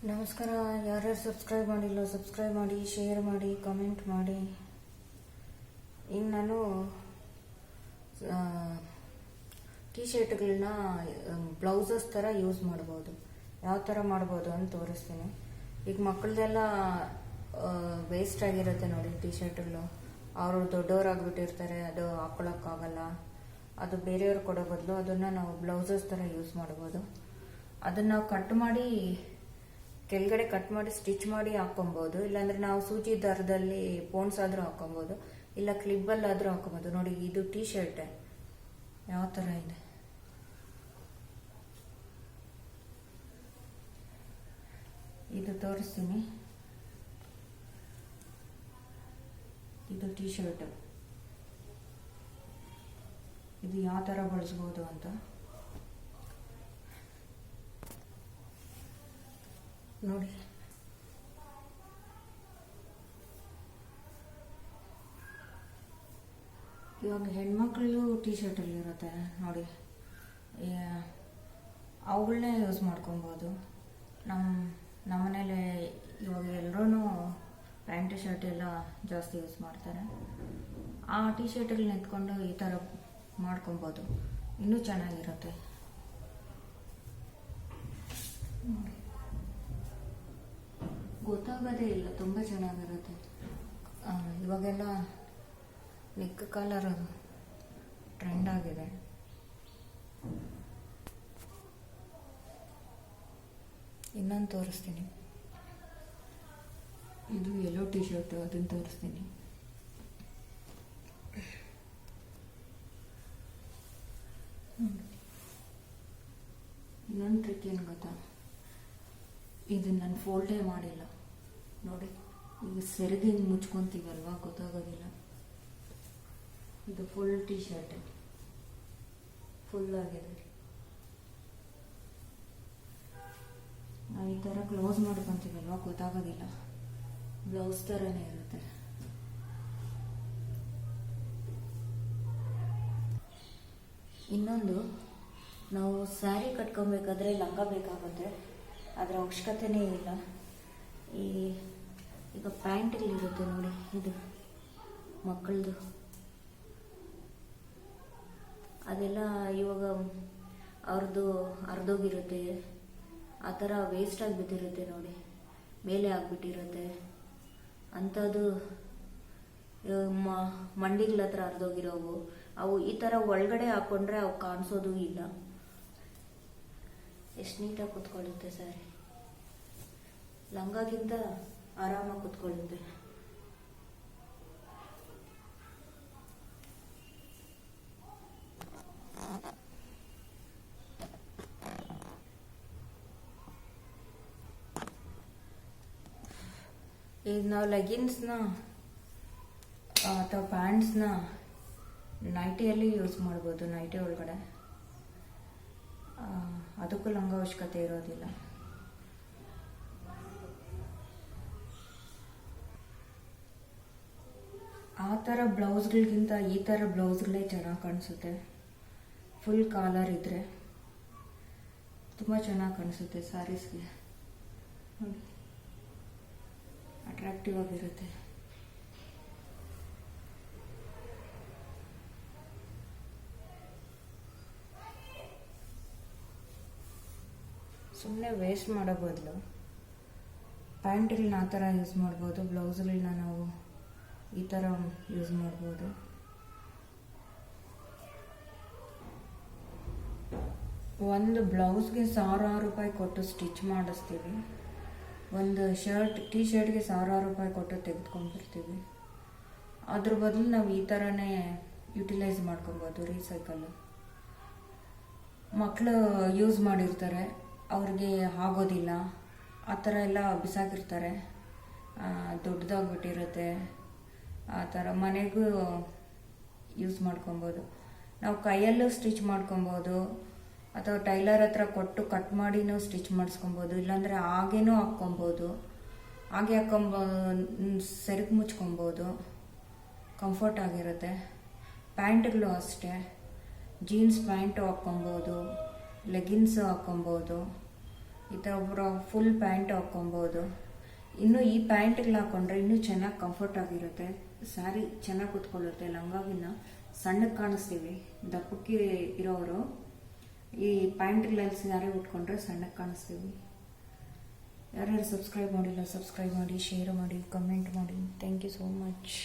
ನಮಸ್ಕಾರ. ಯಾರ್ಯಾರು ಸಬ್ಸ್ಕ್ರೈಬ್ ಮಾಡಿಲ್ಲ ಸಬ್ಸ್ಕ್ರೈಬ್ ಮಾಡಿ, ಶೇರ್ ಮಾಡಿ, ಕಮೆಂಟ್ ಮಾಡಿ. ಈಗ ನಾನು ಟೀ ಶರ್ಟ್ಗಳನ್ನ ಬ್ಲೌಸಸ್ ಥರ ಯೂಸ್ ಮಾಡ್ಬೋದು. ಯಾವ ಥರ ಮಾಡ್ಬೋದು ಅಂತ ತೋರಿಸ್ತೀನಿ. ಈಗ ಮಕ್ಕಳದೆಲ್ಲ ವೇಸ್ಟ್ ಆಗಿರುತ್ತೆ ನೋಡಿ ಟೀ ಶರ್ಟ್ಗಳು. ಅವರು ದೊಡ್ಡವರಾಗ್ಬಿಟ್ಟಿರ್ತಾರೆ, ಅದು ಹಾಕ್ಕೊಳಕ್ಕಾಗಲ್ಲ. ಅದು ಬೇರೆಯವ್ರು ಕೊಡೋ ಬದಲು ಅದನ್ನು ನಾವು ಬ್ಲೌಸಸ್ ಥರ ಯೂಸ್ ಮಾಡ್ಬೋದು. ಅದನ್ನು ನಾವು ಕಟ್ ಮಾಡಿ ಕೆಳಗಡೆ ಕಟ್ ಮಾಡಿ ಸ್ಟಿಚ್ ಮಾಡಿ ಹಾಕೊಬೋದು. ಇಲ್ಲಾಂದ್ರೆ ನಾವು ಸೂಜಿ ದಾರದಲ್ಲಿ ಪೋನ್ಸ್ ಆದ್ರೂ ಹಾಕೊಬೋದು, ಇಲ್ಲ ಕ್ಲಿಪ್ಪಲ್ಲಾದ್ರೂ ಹಾಕೊಬೋದು. ನೋಡಿ, ಇದು ಟೀ ಶರ್ಟ್ ಯಾವ ಥರ ಇದೆ. ಇದು ತೋರಿಸ್ತೀನಿ. ಇದು ಟೀ ಶರ್ಟ್. ಇದು ಯಾವ ಥರ ಬಳಸ್ಬೋದು ಅಂತ ನೋಡಿ. ಇವಾಗ ಹೆಣ್ಮಕ್ಳು ಟೀ ಶರ್ಟಲ್ಲಿರುತ್ತೆ ನೋಡಿ, ಅವುಗಳನ್ನೇ ಯೂಸ್ ಮಾಡ್ಕೊಬೋದು. ನಮ್ಮ ಮನೇಲಿ ಇವಾಗ ಎಲ್ಲರೂ ಪ್ಯಾಂಟ್ ಶರ್ಟ್ ಎಲ್ಲ ಜಾಸ್ತಿ ಯೂಸ್ ಮಾಡ್ತಾರೆ. ಆ ಟೀ ಶರ್ಟ್ಗಳನ್ನ ಎತ್ಕೊಂಡು ಈ ಥರ ಮಾಡ್ಕೊಬೋದು, ಇನ್ನೂ ಚೆನ್ನಾಗಿರುತ್ತೆ ನೋಡಿ. ಗೊತ್ತಾಗೋದೇ ಇಲ್ಲ, ತುಂಬ ಚೆನ್ನಾಗಿರುತ್ತೆ. ಇವಾಗೆಲ್ಲ ನೆಕ್ ಕಾಲರ್ ಟ್ರೆಂಡ್ ಆಗಿದೆ. ಇನ್ನೊಂದು ತೋರಿಸ್ತೀನಿ. ಇದು ಯೆಲ್ಲೋ ಟೀ ಶರ್ಟ್, ಅದನ್ನು ತೋರಿಸ್ತೀನಿ. ಇನ್ನೊಂದು ಟ್ರಿಕ್ ಏನು ಗೊತ್ತಾ, ಇದನ್ನು ನಾನು ಫೋಲ್ಡೇ ಮಾಡಿಲ್ಲ ನೋಡಿ. ಈಗ ಸೆರಗಿ ಮುಚ್ಕೊಂತೀವಲ್ವಾ, ಗೊತ್ತಾಗೋದಿಲ್ಲ. ಇದು ಫುಲ್ ಟೀ ಶರ್ಟ್, ಫುಲ್ ಆಗಿದೆ. ನಾವು ಈ ಥರ ಕ್ಲೋಸ್ ಮಾಡ್ಕೊತೀವಲ್ವಾ, ಗೊತ್ತಾಗೋದಿಲ್ಲ. ಬ್ಲೌಸ್ ಥರನೇ ಇರುತ್ತೆ. ಇನ್ನೊಂದು, ನಾವು ಸ್ಯಾರಿ ಕಟ್ಕೊಬೇಕಾದ್ರೆ ಲಂಗ ಬೇಕಾಗುತ್ತೆ, ಅದರ ಅವಶ್ಯಕತೆನೇ ಇಲ್ಲ. ಈಗ ಪ್ಯಾಂಟ್ಗಳಿರುತ್ತೆ ನೋಡಿ, ಇದು ಮಕ್ಕಳದು. ಅದೆಲ್ಲ ಇವಾಗ ಅವ್ರದ್ದು ಅರ್ಧೋಗಿರುತ್ತೆ, ಆ ಥರ ವೇಸ್ಟ್ ಆಗಿಬಿಟ್ಟಿರುತ್ತೆ ನೋಡಿ, ಮೇಲೆ ಆಗಿಬಿಟ್ಟಿರುತ್ತೆ ಅಂಥದ್ದು. ಮಂಡಿಗಳ ಹತ್ರ ಅರ್ಧೋಗಿರೋವು ಅವು ಈ ಥರ ಒಳಗಡೆ ಹಾಕ್ಕೊಂಡ್ರೆ ಅವು ಕಾಣಿಸೋದು ಇಲ್ಲ. ಎಷ್ಟು ನೀಟಾಗಿ ಕೂತ್ಕೊಳ್ಳುತ್ತೆ ಸ್ಯಾರಿ, ಲಂಗಾಗಿಂತ ಆರಾಮಾಗಿ ಕೂತ್ಕೊಳ್ಳುತ್ತೆ. ಈಗ ನಾವು ಲೆಗಿನ್ಸ್ನ ಅಥವಾ ಪ್ಯಾಂಟ್ಸ್ನ ನೈಟಿಯಲ್ಲಿ ಯೂಸ್ ಮಾಡ್ಬೋದು. ನೈಟಿ ಒಳಗಡೆ ಅದಕ್ಕೂ ಲಂಗ ಅವಶ್ಯಕತೆ ಇರೋದಿಲ್ಲ. ಆ ಥರ ಬ್ಲೌಸ್ಗಳಿಗಿಂತ ಈ ಥರ ಬ್ಲೌಸ್ಗಳೇ ಚೆನ್ನಾಗಿ ಕಾಣಿಸುತ್ತೆ. ಫುಲ್ ಕಾಲರ್ ಇದ್ದರೆ ತುಂಬ ಚೆನ್ನಾಗಿ ಕಾಣಿಸುತ್ತೆ ಸ್ಯಾರೀಸ್ಗೆ ನೋಡಿ, ಅಟ್ರಾಕ್ಟಿವ್ ಆಗಿರುತ್ತೆ. ಸುಮ್ಮನೆ ವೇಸ್ಟ್ ಮಾಡೋ ಬದಲು ಪ್ಯಾಂಟ್ಗಳನ್ನ ಆ ಥರ ಯೂಸ್ ಮಾಡ್ಬೋದು, ಬ್ಲೌಸ್ಗಳನ್ನ ನಾವು ಈ ಥರ ಯೂಸ್ ಮಾಡ್ಬೋದು. ಒಂದು ಬ್ಲೌಸ್ಗೆ 1000 ರೂಪಾಯಿ ಕೊಟ್ಟು ಸ್ಟಿಚ್ ಮಾಡಿಸ್ತೀವಿ, ಒಂದು ಟೀ ಶರ್ಟ್ಗೆ 1000 ರೂಪಾಯಿ ಕೊಟ್ಟು ತೆಗೆದುಕೊಂಡ್ಬಿಡ್ತೀವಿ. ಅದ್ರ ಬದಲು ನಾವು ಈ ಥರನೇ ಯುಟಿಲೈಸ್ ಮಾಡ್ಕೊಬೋದು. ರೀಸೈಕಲ್ ಮಕ್ಕಳು ಯೂಸ್ ಮಾಡಿರ್ತಾರೆ, ಅವ್ರಿಗೆ ಆಗೋದಿಲ್ಲ, ಆ ಥರ ಎಲ್ಲ ಬಿಸಾಕಿರ್ತಾರೆ, ದೊಡ್ಡದಾಗ್ಬಿಟ್ಟಿರುತ್ತೆ. ಆ ಥರ ಮನೆಗೂ ಯೂಸ್ ಮಾಡ್ಕೊಬೋದು. ನಾವು ಕೈಯಲ್ಲೂ ಸ್ಟಿಚ್ ಮಾಡ್ಕೊಬೋದು, ಅಥವಾ ಟೈಲರ್ ಹತ್ರ ಕೊಟ್ಟು ಕಟ್ ಮಾಡಿನೂ ಸ್ಟಿಚ್ ಮಾಡಿಸ್ಕೊಬೋದು. ಇಲ್ಲಾಂದರೆ ಹಾಗೇನೂ ಹಾಕ್ಕೊಬೋದು, ಹಾಗೆ ಸೆರಗು ಮುಚ್ಕೊಬೋದು, ಕಂಫರ್ಟ್ ಆಗಿರುತ್ತೆ. ಪ್ಯಾಂಟ್ಗಳು ಅಷ್ಟೇ, ಜೀನ್ಸ್ ಪ್ಯಾಂಟು ಹಾಕ್ಕೊಬೋದು, ಲೆಗಿನ್ಸು ಹಾಕ್ಕೊಬೋದು. ಈ ಥರ ಒಬ್ಬರು ಫುಲ್ ಪ್ಯಾಂಟ್ ಹಾಕ್ಕೊಬೋದು. ಇನ್ನು ಈ ಪ್ಯಾಂಟ್ಗಳು ಹಾಕೊಂಡ್ರೆ ಇನ್ನೂ ಚೆನ್ನಾಗಿ ಕಂಫರ್ಟ್ ಆಗಿರುತ್ತೆ, ಸ್ಯಾರಿ ಚೆನ್ನಾಗಿ ಕೂತ್ಕೊಳ್ಳುತ್ತೆ. ಲಂಗಾವಿನ ಸಣ್ಣಕ್ಕೆ ಕಾಣಿಸ್ತೀವಿ, ದಪ್ಪಕ್ಕೆ ಇರೋರು ಈ ಪ್ಯಾಂಟ್ಗಳಲ್ಲಿ ಸ್ಯಾರಿ ಉಟ್ಕೊಂಡ್ರೆ ಸಣ್ಣಕ್ಕೆ ಕಾಣಿಸ್ತೀವಿ. ಯಾರ್ಯಾರು ಸಬ್ಸ್ಕ್ರೈಬ್ ಮಾಡಿಲ್ಲ ಸಬ್ಸ್ಕ್ರೈಬ್ ಮಾಡಿ, ಶೇರ್ ಮಾಡಿ, ಕಮೆಂಟ್ ಮಾಡಿ. Thank you so much.